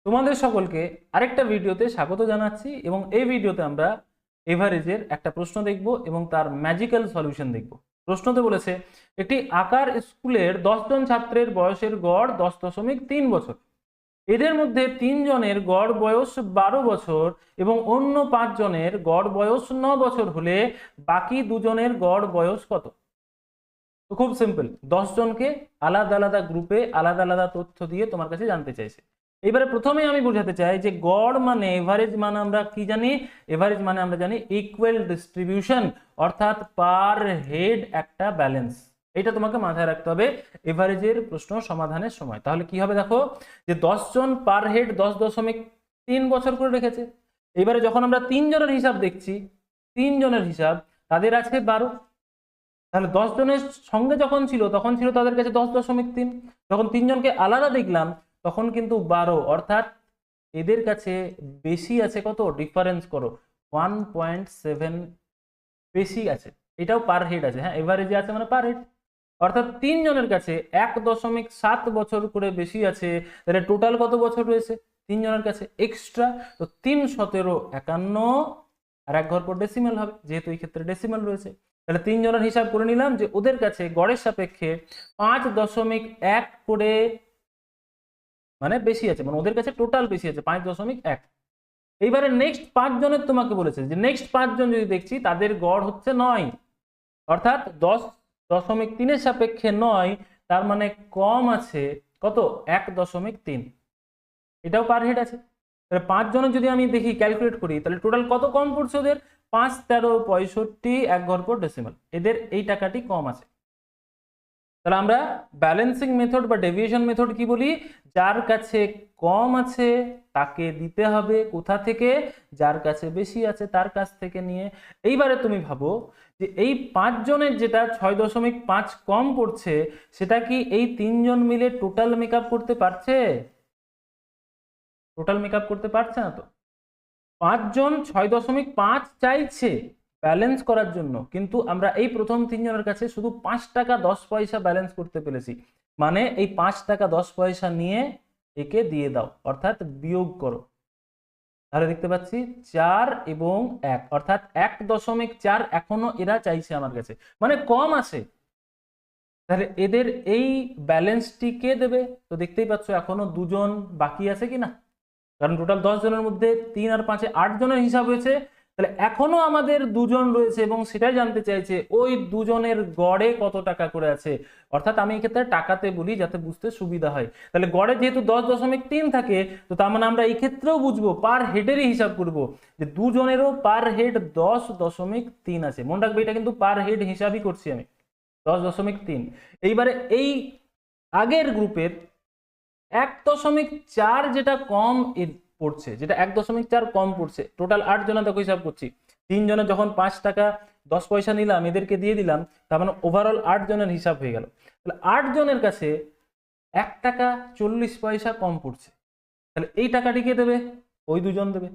তোমাদের সকলকে আরেকটা ভিডিওতে স্বাগত জানাচ্ছি এবং এই ভিডিওতে আমরা এভারেজের একটা প্রশ্ন দেখব এবং তার ম্যাজিক্যাল সলিউশন দেখব। প্রশ্নতে বলেছে একটি আঁকার স্কুলের 10 জন ছাত্রের বয়সের গড় 10.3 বছর। এদের মধ্যে 3 জনের গড় বয়স 12 বছর এবং অন্য 5 জনের গড় বয়স 9 বছর হলে বাকি দুজনের গড় বয়স কত? তো খুব সিম্পল, 10 জনকে আলাদা আলাদা গ্রুপে আলাদা আলাদা তথ্য দিয়ে তোমার কাছে জানতে চাইছে। এবারে প্রথমে আমি বোঝাতে চাই যে গড় মানে এভারেজ মানে আমরা কি জানি? এভারেজ মানে আমরা জানি ইকুয়াল ডিস্ট্রিবিউশন, অর্থাৎ পার হেড একটা ব্যালেন্স। এটা তোমাকে মাথায় রাখতে হবে এভারেজের প্রশ্ন সমাধানের সময়। তাহলে কি হবে দেখো, যে 10 জন পার হেড 10.3 বছর করে রেখেছে। এবারে যখন আমরা 3 জনের হিসাব দেখছি, 3 জনের হিসাব তাদের আছে 12, তাহলে 10 জনের সঙ্গে যখন ছিল তখন ছিল তাদের কাছে 10.3, যখন 3 জনকে আলাদা দেখলাম তখন কিন্তু 12, অর্থাৎ এদের কাছে বেশি আছে কত? ডিফারেন্স করো 1.7 বেশি আছে। এটাও পার হেড আছে, হ্যাঁ এভারেজে আছে মানে পার হেড, অর্থাৎ 3 জনের কাছে 1.7 বছর করে বেশি আছে। তাহলে টোটাল কত বছর রয়েছে 3 জনের কাছে এক্সট্রা? তো 3 17 51 আর 1 ঘর পর ডেসিমাল হবে, যেহেতু এই ক্ষেত্রে ডেসিমাল রয়েছে। তাহলে 3 জনের হিসাব করে নিলাম যে ওদের কাছে গড়ের সাপেক্ষে 5.1 করে মানে বেশি আছে, মানে ওদের কাছে টোটাল বেশি আছে 5.1। এইবারে নেক্সট 5 জনের তোমাকে বলেছে যে নেক্সট 5 জন যদি দেখছি তাদের গড় হচ্ছে 9, অর্থাৎ 10.3 এর সাপেক্ষে 9, তার মানে কম আছে কত? 1.3। এটাও পার হেড আছে। তাহলে 5 জনের যদি আমি দেখি ক্যালকুলেট করি তাহলে টোটাল কত কম পড়ছে ওদের? 5 13 65, 1 ঘর পর ডেসিমাল, এদের এই টাকাটি কম আছে। তাহলে আমরা ব্যালেন্সিং মেথড বা ডেভিয়েশন মেথড কি বলি? যার কাছে কম আছে তাকে দিতে হবে কোথা থেকে? যার কাছে বেশি আছে তার কাছ থেকে নিয়ে। এইবারে তুমি ভাবো যে এই 5 জনের যেটা 6.5 কম পড়ছে সেটা কি এই 3 জন মিলে টোটাল মেকআপ করতে পারছে? টোটাল মেকআপ করতে পারছে না। তো 5 জন 6.5 চাইছে ব্যালেন্স করার জন্য, কিন্তু আমরা এই প্রথম 3 জনের কাছে শুধু 5 টাকা 10 পয়সা ব্যালেন্স করতে পেরেছি। মানে এই 5 টাকা 10 পয়সা নিয়ে একে দিয়ে দাও, অর্থাৎ বিয়োগ করো। তাহলে দেখতে পাচ্ছি 4 এবং 1, অর্থাৎ 1.4 এখনো এরা চাইছে আমার কাছে, মানে কম আছে। তাহলে এদের এই ব্যালেন্সটি কে দেবে? তো দেখতেই পাচ্ছ এখনো 2 জন বাকি আছে কিনা, কারণ টোটাল 10 জনের মধ্যে 3 আর 5 8 জনের হিসাব হয়েছে। তাহলে এখনো আমাদের 2 জন রয়েছে এবং সেটাই জানতে চাইছে ওই 2 জনের গড়ে কত টাকা করে আছে। অর্থাৎ আমি এই ক্ষেত্রে টাকাতে বলি যাতে বুঝতে সুবিধা হয়। তাহলে গড়ে যেহেতু 10.3 থাকে, তো তার মানে আমরা এই ক্ষেত্রেও বুঝবো পার হেডেরই হিসাব করব যে 2 জনেরও পার হেড 10.3 আছে। মনে রাখবে এটা কিন্তু পার হেড হিসাবই করছি আমি, 10.3। এইবারে এই আগের গ্রুপের 1.4 যেটা কম পড়ছে, যেটা 1.4 কম পড়ছে, টোটাল 8 জনের দেখো হিসাব করছি। 3 জনের যখন 5 টাকা 10 পয়সা নিলাম এদেরকে দিয়ে দিলাম, তার মানে ওভারঅল 8 জনের হিসাব হয়ে গেল। তাহলে 8 জনের কাছে 1 টাকা 40 পয়সা কম পড়ছে। তাহলে এই টাকাটি কে দেবে? ওই 2 জন দেবে।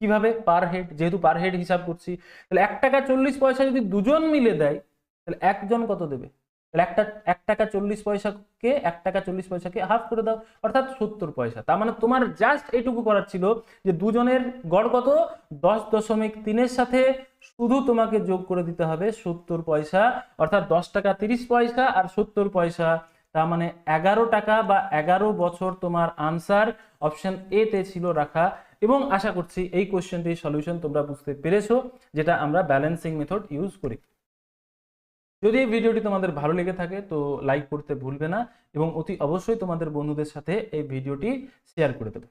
কিভাবে? পার হেড, যেহেতু পার হেড হিসাব করছি। তাহলে 1 টাকা 40 পয়সা যদি 2 জন মিলে দেয় তাহলে একজন কত দেবে? তাহলে 1 টাকা 40 পয়সাকে 1 টাকা 40 পয়সাকে হাফ করে দাও, অর্থাৎ 70 পয়সা। তার মানে তোমার জাস্ট এইটুকু করার ছিল যে 2 জনের গড় কত? 10.3 এর সাথে শুধু তোমাকে যোগ করে দিতে হবে 70 পয়সা, অর্থাৎ 10 টাকা 30 পয়সা আর 70 পয়সা, তার মানে 11 টাকা বা 11 বছর তোমার আনসার অপশন এ তে ছিল রাখা। এবং আশা করছি এই কোশ্চেনটির সলিউশন তোমরা বুঝতে পেরেছো, যেটা আমরা ব্যালেন্সিং মেথড ইউজ করি। যদি এই ভিডিওটি তোমাদের ভালো লেগে থাকে তো লাইক করতে ভুলবে না এবং অতি অবশ্যই তোমাদের বন্ধুদের সাথে এই ভিডিওটি শেয়ার করে দেবে।